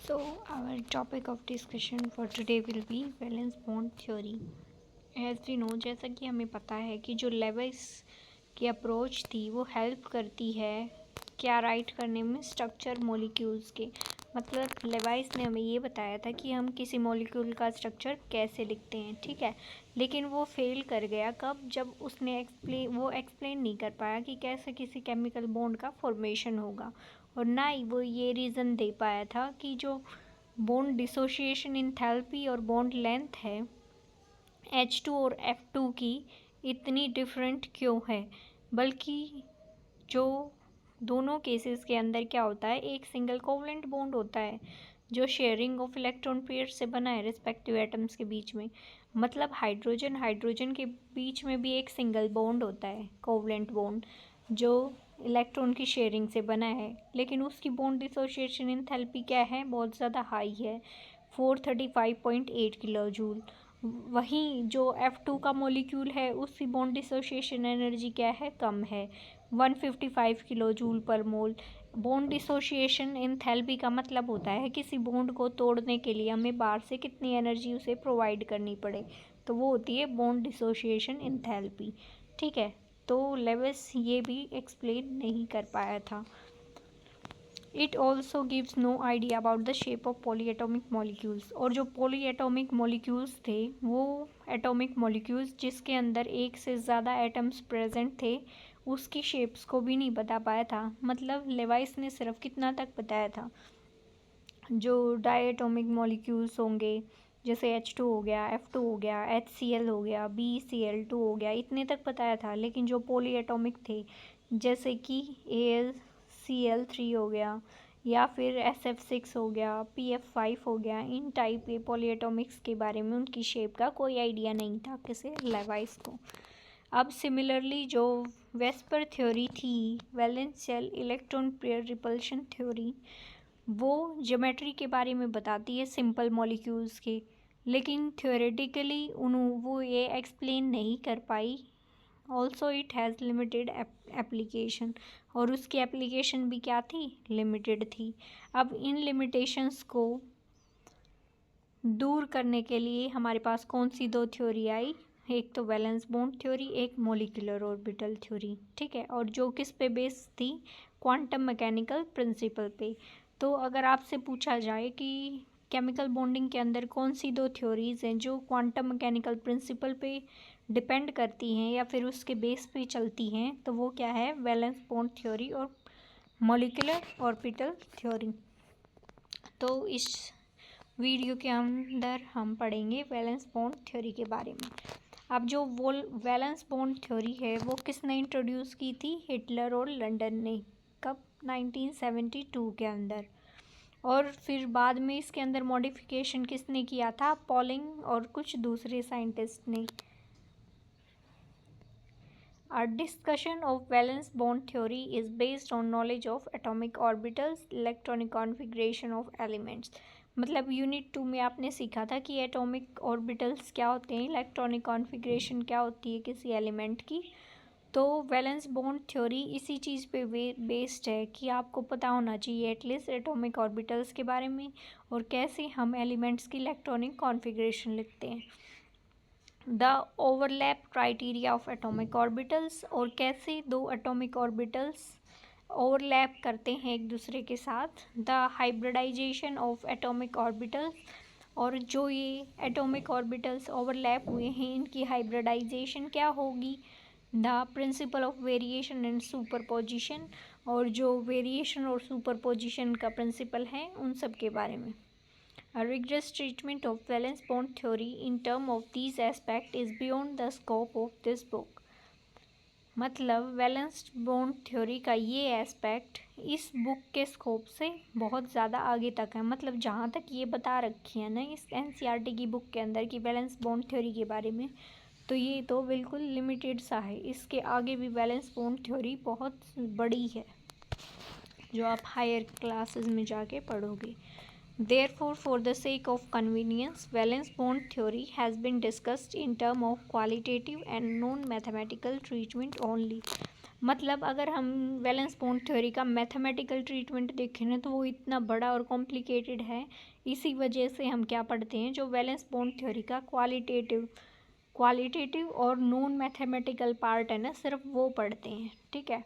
So, our topic of discussion for today will be valence bond theory. As we know, जैसा कि हमें पता है कि जो लेविस की अप्रोच थी वो हेल्प करती है क्या राइट करने में स्ट्रक्चर मॉलिक्यूल्स के। मतलब लेवाइस ने हमें ये बताया था कि हम किसी मॉलिक्यूल का स्ट्रक्चर कैसे लिखते हैं, ठीक है। लेकिन वो फेल कर गया कब, जब उसने एक्सप्लेन नहीं कर पाया कि कैसे किसी केमिकल बॉन्ड का फॉर्मेशन होगा, और ना ही वो ये रीज़न दे पाया था कि जो बॉन्ड डिसोशिएशन इंथैल्पी और बॉन्ड लेंथ है H2 और F2 की इतनी डिफरेंट क्यों है। बल्कि जो दोनों केसेस के अंदर क्या होता है, एक सिंगल कोवलेंट बॉन्ड होता है जो शेयरिंग ऑफ इलेक्ट्रॉन पेयर से बना है रिस्पेक्टिव एटम्स के बीच में। मतलब हाइड्रोजन हाइड्रोजन के बीच में भी एक सिंगल बॉन्ड होता है, कोवलेंट बॉन्ड, जो इलेक्ट्रॉन की शेयरिंग से बना है, लेकिन उसकी बॉन्ड डिसोशिएशन एंथैल्पी क्या है, बहुत ज़्यादा हाई है, 435.8 किलो जूल। वहीं जो F2 का मॉलिक्यूल है उसकी बॉन्ड डिसोशिएशन एनर्जी क्या है, कम है, 155 किलो जूल पर मोल। बॉन्ड डिसोशिएशन एंथैल्पी का मतलब होता है किसी बॉन्ड को तोड़ने के लिए हमें बाहर से कितनी एनर्जी उसे प्रोवाइड करनी पड़े, तो वो होती है बॉन्ड डिसोशिएशन एंथैल्पी, ठीक है। तो लेविस ये भी एक्सप्लेन नहीं कर पाया था। It also gives no idea about the shape of polyatomic molecules. और जो पॉलीएटॉमिक मॉलिक्यूल्स थे वो एटॉमिक मॉलिक्यूल्स जिसके अंदर एक से ज़्यादा एटम्स प्रेजेंट थे उसकी शेप्स को भी नहीं बता पाया था। मतलब लेवाइस ने सिर्फ कितना तक बताया था, जो डायटोमिक मॉलिक्यूल्स होंगे जैसे H2 हो गया, F2 हो गया, HCl हो गया, BCl2 हो गया, इतने तक बताया था। लेकिन जो पॉलीएटॉमिक थे जैसे कि AlCl3 हो गया या फिर SF6 हो गया, PF5 हो गया, इन टाइप के पॉलीएटॉमिक्स के बारे में उनकी शेप का कोई आइडिया नहीं था किसी लेवाइस को। अब सिमिलरली जो वेस्पर थ्योरी थी, valence shell electron pair repulsion theory, वो ज्योमेट्री के बारे में बताती है सिंपल मॉलिक्यूल्स के, लेकिन थ्योरेटिकली वो ये एक्सप्लेन नहीं कर पाई। Also it has limited application, और उसकी एप्लीकेशन भी क्या थी, लिमिटेड थी। अब इन लिमिटेशंस को दूर करने के लिए हमारे पास कौन सी दो थ्योरी आई, एक तो वैलेंस बॉन्ड थ्योरी, एक मॉलिक्यूलर ऑर्बिटल थ्योरी, ठीक है। और जो किस पे बेस्ड थी, क्वांटम मैकेनिकल प्रिंसिपल पे। तो अगर आपसे पूछा जाए कि केमिकल बॉन्डिंग के अंदर कौन सी दो थ्योरीज़ हैं जो क्वांटम मैकेनिकल प्रिंसिपल पे डिपेंड करती हैं या फिर उसके बेस पे चलती हैं, तो वो क्या है, वैलेंस बॉन्ड थ्योरी और मॉलिक्यूलर ऑर्बिटल थ्योरी। तो इस वीडियो के अंदर हम पढ़ेंगे वैलेंस बॉन्ड थ्योरी के बारे में। अब जो वैलेंस बॉन्ड थ्योरी है वो किसने इंट्रोड्यूस की थी, हिटलर और लंदन ने। कब, 1972 के अंदर। और फिर बाद में इसके अंदर मॉडिफिकेशन किसने किया था, पॉलिंग और कुछ दूसरे साइंटिस्ट ने। Our discussion of valence bond theory is based on knowledge of atomic orbitals, electronic configuration of elements। मतलब यूनिट 2 में आपने सीखा था कि एटॉमिक ऑर्बिटल्स क्या होते हैं, इलेक्ट्रॉनिक कॉन्फ़िगरेशन क्या होती है किसी एलिमेंट की। तो वैलेंस बॉन्ड थ्योरी इसी चीज़ पे बेस्ड है कि आपको पता होना चाहिए एटलीस्ट एटॉमिक ऑर्बिटल्स के बारे में और कैसे हम एलिमेंट्स की इलेक्ट्रॉनिक कॉन्फ़िगरेशन लिखते हैं। The overlap criteria of atomic orbitals, और कैसे दो एटॉमिक ऑर्बिटल्स ओवरलैप करते हैं एक दूसरे के साथ। The hybridisation of atomic orbitals, और जो ये एटॉमिक ऑर्बिटल्स ओवरलैप हुए हैं इनकी हाइब्रिडाइजेशन क्या होगी। The principle of variation and superposition, और जो वेरिएशन और सुपरपोजिशन का प्रिंसिपल है उन सब के बारे में। A rigorous treatment of valence bond theory in terms of these aspects is beyond the scope of this book। मतलब वैलेंस बॉन्ड थ्योरी का ये एस्पेक्ट इस बुक के स्कोप से बहुत ज़्यादा आगे तक है। मतलब जहाँ तक ये बता रखी है ना इस NCERT की बुक के अंदर कि वैलेंस बॉन्ड थ्योरी के बारे में, तो ये तो बिल्कुल लिमिटेड सा है। इसके आगे भी वैलेंस बॉन्ड थ्योरी बहुत बड़ी है जो आप हायर क्लासेस में जाके पढ़ोगे। Therefore, for the sake of convenience, valence bond theory has been discussed in terms of qualitative and non-mathematical treatment only। मतलब अगर हम वैलेंस बॉन्ड थ्योरी का मैथमेटिकल ट्रीटमेंट देखें ना तो वो इतना बड़ा और कॉम्प्लिकेटेड है। इसी वजह से हम क्या पढ़ते हैं, जो वैलेंस बॉन्ड थ्योरी का क्वालिटेटिव और नॉन मैथमेटिकल पार्ट है ना, सिर्फ वो पढ़ते हैं। ठीक है।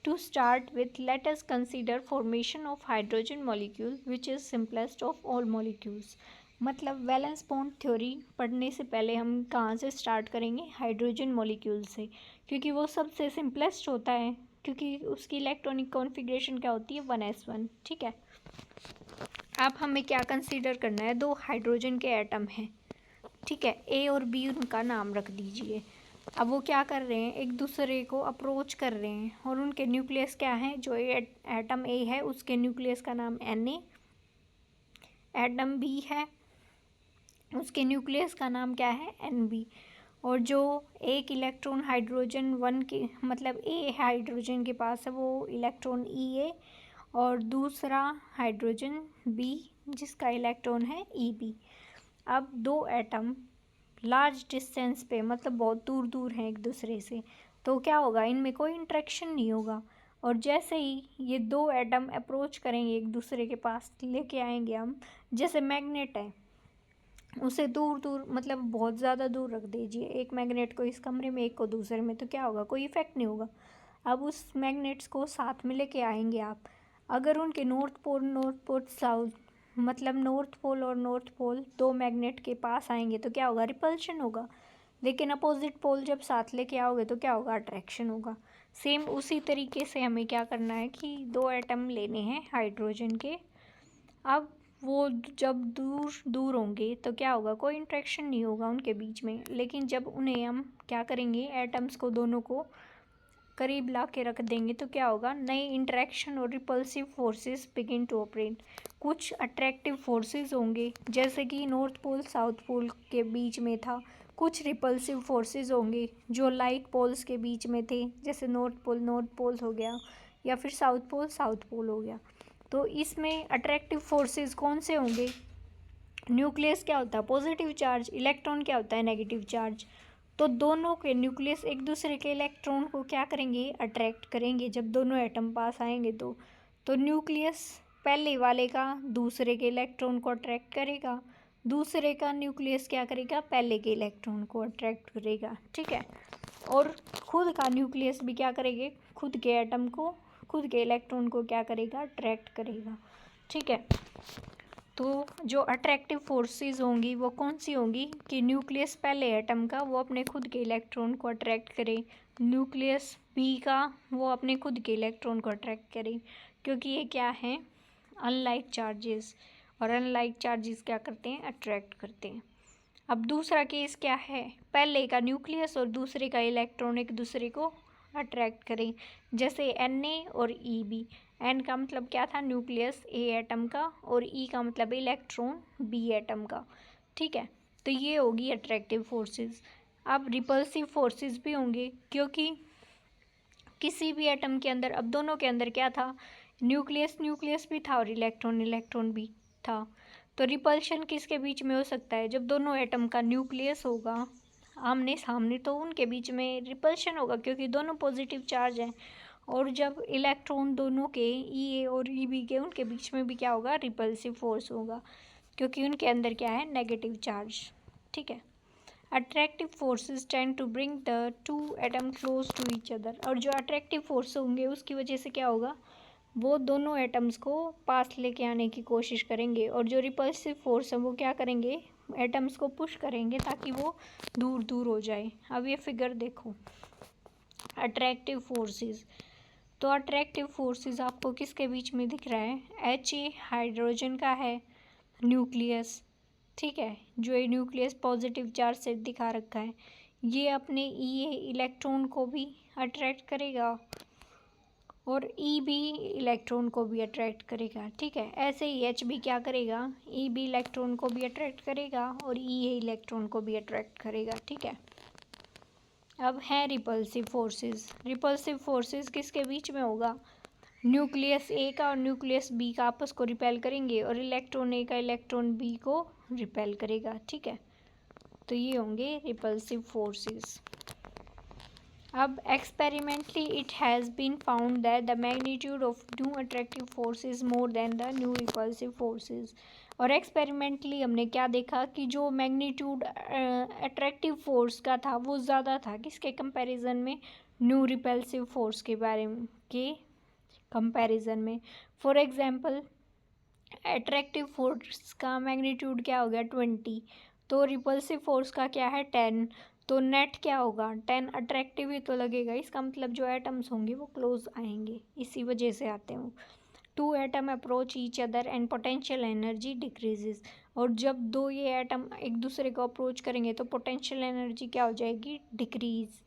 To start with let us consider formation of hydrogen molecule which is simplest of all molecules. मतलब वैलेंस बॉन्ड थ्योरी पढ़ने से पहले हम कहाँ से स्टार्ट करेंगे, हाइड्रोजन मॉलिक्यूल से, क्योंकि वो सबसे सिंपलेस्ट होता है, क्योंकि उसकी इलेक्ट्रॉनिक कॉन्फ़िगरेशन क्या होती है, 1s1। ठीक है। अब हमें क्या कंसीडर करना है, दो हाइड्रोजन के एटम हैं। ठीक है, ए और बी उनका नाम रख दीजिए। अब वो क्या कर रहे हैं, एक दूसरे को अप्रोच कर रहे हैं और उनके न्यूक्लियस क्या है, जो एटम ए है उसके न्यूक्लियस का नाम Na, एटम बी है उसके न्यूक्लियस का नाम क्या है, Nb। और जो एक इलेक्ट्रॉन हाइड्रोजन वन के मतलब ए हाइड्रोजन के पास है वो इलेक्ट्रॉन Ea, और दूसरा हाइड्रोजन बी जिसका इलेक्ट्रॉन है Eb। अब दो एटम लार्ज डिस्टेंस पे मतलब बहुत दूर दूर हैं एक दूसरे से, तो क्या होगा, इनमें कोई इंटरेक्शन नहीं होगा। और जैसे ही ये दो एटम अप्रोच करेंगे एक दूसरे के पास, लेके आएंगे हम, जैसे मैग्नेट है उसे दूर दूर मतलब बहुत ज़्यादा दूर रख दीजिए, एक मैग्नेट को इस कमरे में एक को दूसरे में, तो क्या होगा, कोई इफेक्ट नहीं होगा। अब उस मैग्नेट्स को साथ में लेके आएंगे आप, अगर उनके नॉर्थ पोल साउथ मतलब नॉर्थ पोल और नॉर्थ पोल दो मैग्नेट के पास आएंगे तो क्या होगा, रिपल्शन होगा। लेकिन अपोजिट पोल जब साथ लेके आओगे तो क्या होगा, अट्रैक्शन होगा। सेम उसी तरीके से हमें क्या करना है कि दो एटम लेने हैं हाइड्रोजन के। अब वो जब दूर दूर होंगे तो क्या होगा, कोई इंट्रैक्शन नहीं होगा उनके बीच में। लेकिन जब उन्हें हम क्या करेंगे, एटम्स को दोनों को करीब ला के रख देंगे तो क्या होगा, नई इंटरेक्शन और repulsive forces begin to operate. कुछ अट्रैक्टिव फोर्सेस होंगे जैसे कि नॉर्थ पोल साउथ पोल के बीच में था, कुछ रिपल्सिव फोर्सेस होंगे जो लाइक पोल्स के बीच में थे, जैसे नॉर्थ पोल हो गया या फिर साउथ पोल हो गया। तो इसमें अट्रैक्टिव फोर्सेस कौन से होंगे, न्यूक्लियस क्या होता है, पॉजिटिव चार्ज, इलेक्ट्रॉन क्या होता है, नेगेटिव चार्ज। तो दोनों के न्यूक्लियस एक दूसरे के इलेक्ट्रॉन को क्या करेंगे, अट्रैक्ट करेंगे जब दोनों एटम पास आएंगे तो न्यूक्लियस पहले वाले का दूसरे के इलेक्ट्रॉन को अट्रैक्ट करेगा, दूसरे का न्यूक्लियस क्या करेगा, पहले के इलेक्ट्रॉन को अट्रैक्ट करेगा। ठीक है। और खुद का न्यूक्लियस भी क्या करेंगे, खुद के एटम को, खुद के इलेक्ट्रॉन को क्या करेगा, अट्रैक्ट करेगा। ठीक है। तो जो अट्रैक्टिव फोर्सेस होंगी वो कौन सी होंगी कि न्यूक्लियस पहले एटम का वो अपने खुद के इलेक्ट्रॉन को अट्रैक्ट करे, न्यूक्लियस बी का वो अपने खुद के इलेक्ट्रॉन को अट्रैक्ट करे, क्योंकि ये क्या है, अनलाइक चार्जेस, और अनलाइक चार्जेस क्या करते हैं, अट्रैक्ट करते हैं। अब दूसरा केस क्या है, पहले का न्यूक्लियस और दूसरे का इलेक्ट्रॉन एक दूसरे को अट्रैक्ट करें, जैसे Na और Eb। एन का मतलब क्या था, न्यूक्लियस ए एटम का, और ई का मतलब इलेक्ट्रॉन बी एटम का। ठीक है। तो ये होगी अट्रैक्टिव फोर्सेस। अब रिपल्सिव फोर्सेस भी होंगे, क्योंकि किसी भी एटम के अंदर, अब दोनों के अंदर क्या था, न्यूक्लियस भी था और इलेक्ट्रॉन भी था। तो रिपल्शन किसके बीच में हो सकता है, जब दोनों एटम का न्यूक्लियस होगा आमने सामने तो उनके बीच में रिपल्शन होगा, क्योंकि दोनों पॉजिटिव चार्ज हैं। और जब इलेक्ट्रॉन दोनों के Ea और Eb के, उनके बीच में भी क्या होगा, रिपल्सिव फोर्स होगा, क्योंकि उनके अंदर क्या है, नेगेटिव चार्ज। ठीक है। Attractive forces tend to bring the two atom close to each other. और जो अट्रैक्टिव फोर्स होंगे उसकी वजह से क्या होगा, वो दोनों एटम्स को पास लेके आने की कोशिश करेंगे, और जो रिपल्सिव फोर्स है वो क्या करेंगे, एटम्स को पुश करेंगे ताकि वो दूर दूर हो जाए। अब ये फिगर देखो, अट्रैक्टिव फोर्सेस, तो अट्रैक्टिव फोर्सेस आपको किसके बीच में दिख रहा है, Ha हाइड्रोजन का है न्यूक्लियस। ठीक है। जो ये न्यूक्लियस पॉजिटिव चार्ज से दिखा रखा है, ये अपने Ea इलेक्ट्रॉन को भी अट्रैक्ट करेगा और Eb इलेक्ट्रॉन को भी अट्रैक्ट करेगा। ठीक है। ऐसे ही H भी क्या करेगा, Eb इलेक्ट्रॉन को भी अट्रैक्ट करेगा और Ea इलेक्ट्रॉन को भी अट्रैक्ट करेगा। ठीक है। अब है रिपल्सिव फोर्सेस। रिपल्सिव फोर्सेस किसके बीच में होगा, न्यूक्लियस ए का और न्यूक्लियस बी का आपस को रिपेल करेंगे, और इलेक्ट्रॉन ए का इलेक्ट्रॉन बी को रिपेल करेगा। ठीक है। तो ये होंगे रिपल्सिव फोर्सेस। अब experimentally it has been found that the magnitude of new attractive force is more than the new repulsive forces. और एक्सपेरिमेंटली हमने क्या देखा कि जो मैग्नीट्यूड अट्रैक्टिव फोर्स का था वो ज़्यादा था किसके कंपैरिजन में, न्यू रिपल्सिव फोर्स के बारे में के कंपैरिजन में। फॉर एग्जांपल अट्रैक्टिव फोर्स का मैग्नीट्यूड क्या हो गया 20, तो रिपल्सिव फोर्स का क्या है 10, तो नेट क्या होगा 10, अट्रैक्टिव ही तो लगेगा, इसका मतलब जो एटम्स होंगे वो क्लोज आएंगे, इसी वजह से आते हैं। Two atom approach each other and potential energy decreases. और जब दो ये एटम एक दूसरे को अप्रोच करेंगे तो पोटेंशियल एनर्जी क्या हो जाएगी, decrease.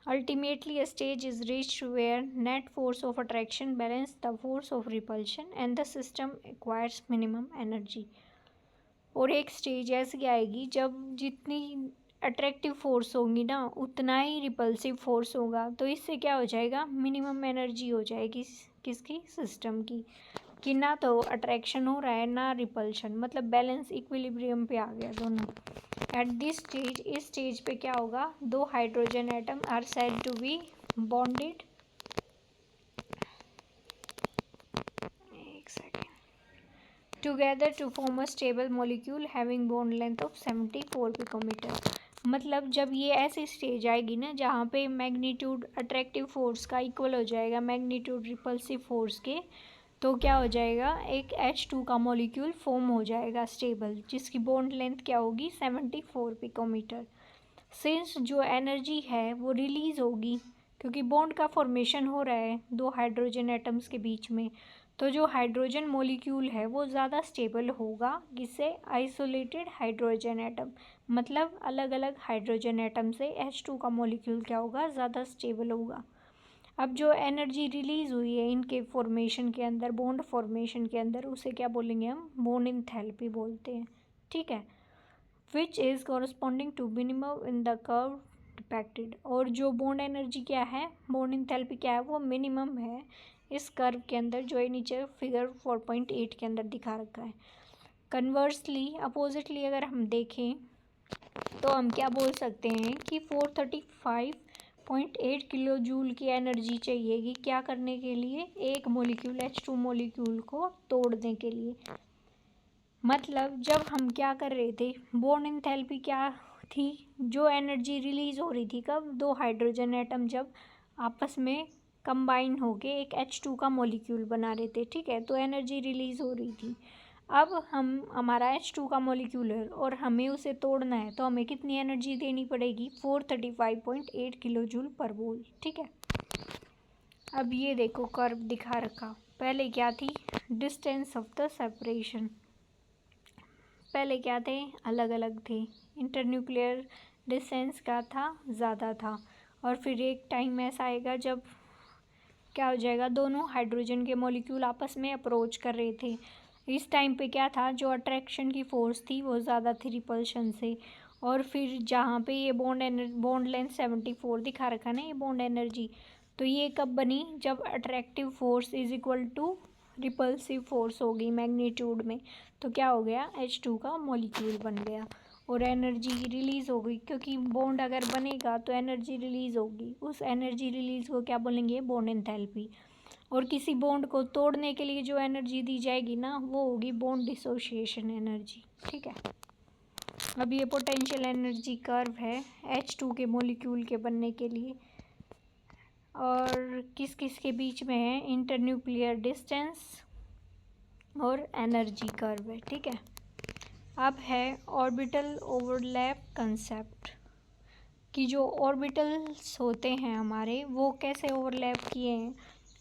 Ultimately, a stage is reached where net force of attraction balances the force of repulsion and the system acquires minimum energy. और एक स्टेज ऐसी आएगी जब जितनी अट्रैक्टिव फोर्स होगी ना उतना ही रिपल्सिव फोर्स होगा, तो इससे क्या हो जाएगा, मिनिमम एनर्जी हो जाएगी किसकी, सिस्टम की, कि ना तो अट्रैक्शन हो रहा है ना रिपल्शन, मतलब बैलेंस इक्विलिब्रियम पे आ गया दोनों। एट दिस स्टेज, इस स्टेज पे क्या होगा, दो hydrogen atom are said to be bonded, एक second, together to form a stable molecule having bond length of 74 picometre. मतलब जब ये ऐसी स्टेज आएगी ना जहाँ पे मैग्नीट्यूड अट्रैक्टिव फोर्स का इक्वल हो जाएगा मैग्नीट्यूड रिपल्सिव फोर्स के, तो क्या हो जाएगा, एक H2 का मॉलिक्यूल फॉर्म हो जाएगा स्टेबल, जिसकी बॉन्ड लेंथ क्या होगी 74 पिकोमीटर। सिंस जो एनर्जी है वो रिलीज होगी क्योंकि बॉन्ड का फॉर्मेशन हो रहा है दो हाइड्रोजन एटम्स के बीच में, तो जो हाइड्रोजन मॉलिक्यूल है वो ज़्यादा स्टेबल होगा किससे, आइसोलेटेड हाइड्रोजन एटम, मतलब अलग अलग हाइड्रोजन एटम से H2 का मॉलिक्यूल क्या होगा, ज़्यादा स्टेबल होगा। अब जो एनर्जी रिलीज़ हुई है इनके फॉर्मेशन के अंदर, बॉन्ड फॉर्मेशन के अंदर, उसे क्या बोलेंगे हम, बॉन्ड एंथैल्पी बोलते हैं, ठीक है, which is corresponding to minimum in the curve depicted. और जो बॉन्ड एनर्जी क्या है, बॉन्ड एंथैल्पी क्या है, वो मिनिमम है इस कर्व के अंदर जो है नीचे फिगर 4.8 के अंदर दिखा रखा है। कन्वर्सली अपोजिटली अगर हम देखें तो हम क्या बोल सकते हैं कि 435.8 किलो जूल की एनर्जी चाहिए कि क्या करने के लिए, एक मॉलिक्यूल H2 मॉलिक्यूल को तोड़ने के लिए। मतलब जब हम क्या कर रहे थे, बॉन्ड एंथैल्पी क्या थी, जो एनर्जी रिलीज हो रही थी कब, दो हाइड्रोजन एटम जब आपस में कंबाइन होके एक H2 का मॉलिक्यूल बना रहे थे, ठीक है, तो एनर्जी रिलीज हो रही थी। अब हम हमारा H2 का मॉलिक्यूल है और हमें उसे तोड़ना है, तो हमें कितनी एनर्जी देनी पड़ेगी, 435.8 किलो जूल पर मोल, ठीक है। अब ये देखो कर्व दिखा रखा, पहले क्या थी, डिस्टेंस ऑफ द सेपरेशन, पहले क्या थे, अलग अलग थे, इंटरन्यूक्लियर डिस्टेंस का था, ज़्यादा था, और फिर एक टाइम ऐसा आएगा जब क्या हो जाएगा, दोनों हाइड्रोजन के मॉलिक्यूल आपस में अप्रोच कर रहे थे, इस टाइम पे क्या था, जो अट्रैक्शन की फोर्स थी वो ज़्यादा थी रिपल्शन से। और फिर जहाँ पे ये बॉन्ड लेंथ 74 दिखा रखा ना, ये बॉन्ड एनर्जी, तो ये कब बनी, जब attractive force is equal to repulsive force हो गई मैग्नीट्यूड में, तो क्या हो गया, H2 का मॉलिक्यूल बन गया और एनर्जी रिलीज़ हो गई, क्योंकि बॉन्ड अगर बनेगा तो एनर्जी रिलीज़ होगी, उस एनर्जी रिलीज़ को क्या बोलेंगे, बॉन्ड एंथैल्पी। और किसी बॉन्ड को तोड़ने के लिए जो एनर्जी दी जाएगी ना वो होगी बॉन्ड डिसोसिएशन एनर्जी, ठीक है। अब ये पोटेंशियल एनर्जी कर्व है H2 के मॉलिक्यूल के बनने के लिए, और किस किस के बीच में है, इंटरन्यूक्लियर डिस्टेंस और एनर्जी कर्व है, ठीक है। अब है ऑर्बिटल ओवरलैप कंसेप्ट, कि जो ऑर्बिटल्स होते हैं हमारे वो कैसे ओवरलैप किए हैं,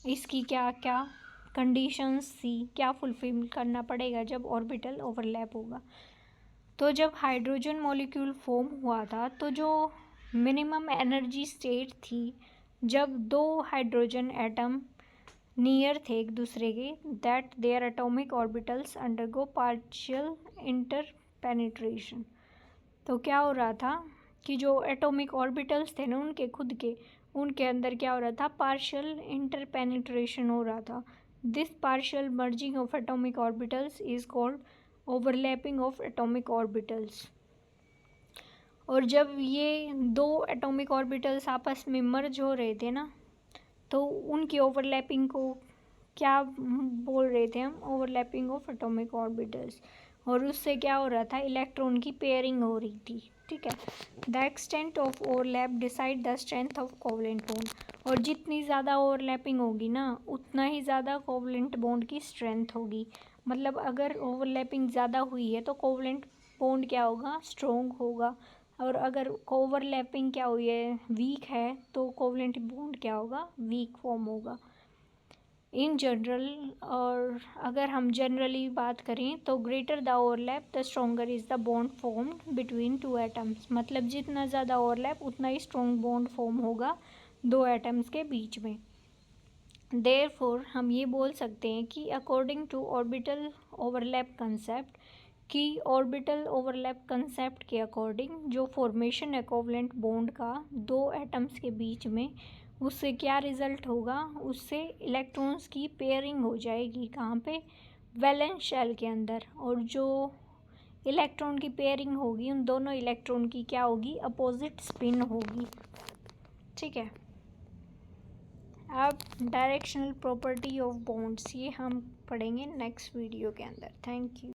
इसकी क्या क्या कंडीशंस थी, क्या फुलफिल करना पड़ेगा जब ऑर्बिटल ओवरलैप होगा। तो जब हाइड्रोजन मॉलिक्यूल फॉर्म हुआ था तो जो मिनिमम एनर्जी स्टेट थी, जब दो हाइड्रोजन एटम नियर थे एक दूसरे के, that their atomic orbitals undergo partial interpenetration. तो क्या हो रहा था कि जो एटॉमिक ऑर्बिटल्स थे ना उनके खुद के, उनके अंदर क्या हो रहा था, पार्शियल इंटरपेनिट्रेशन हो रहा था। This partial merging of atomic orbitals is called overlapping of atomic orbitals. और जब ये दो एटॉमिक ऑर्बिटल्स आपस में मर्ज हो रहे थे ना, तो उनकी ओवरलैपिंग को क्या बोल रहे थे हम? Overlapping of atomic orbitals. और उससे क्या हो रहा था? इलेक्ट्रॉन की पेयरिंग हो रही थी, ठीक है। The extent of overlap decide the strength of covalent bond. और जितनी ज़्यादा ओवरलैपिंग होगी ना, उतना ही ज़्यादा कोवलेंट बॉन्ड की स्ट्रेंथ होगी। मतलब अगर ओवरलैपिंग ज़्यादा हुई है तो कोवलेंट बॉन्ड क्या होगा? स्ट्रॉन्ग होगा। और अगर ओवरलैपिंग क्या हुई है? वीक है, तो कोवलेंट बॉन्ड क्या होगा? वीक फॉर्म होगा इन जनरल। और अगर हम जनरली बात करें तो greater the overlap the stronger is the bond formed between two atoms. मतलब जितना ज़्यादा ओवरलैप उतना ही स्ट्रॉन्ग बॉन्ड फॉर्म होगा दो एटम्स के बीच में। देयरफॉर हम ये बोल सकते हैं कि according to orbital overlap concept, कि ऑर्बिटल ओवरलैप कंसेप्ट के अकॉर्डिंग जो फॉर्मेशन है कोवलेंट बॉन्ड का दो एटम्स के बीच में, उससे क्या रिजल्ट होगा? उससे इलेक्ट्रॉन्स की पेयरिंग हो जाएगी। कहाँ पे? वैलेंस शेल के अंदर। और जो इलेक्ट्रॉन की पेयरिंग होगी, उन दोनों इलेक्ट्रॉन की क्या होगी? अपोजिट स्पिन होगी, ठीक है। अब डायरेक्शनल प्रॉपर्टी ऑफ बॉन्ड्स, ये हम पढ़ेंगे नेक्स्ट वीडियो के अंदर। Thank you.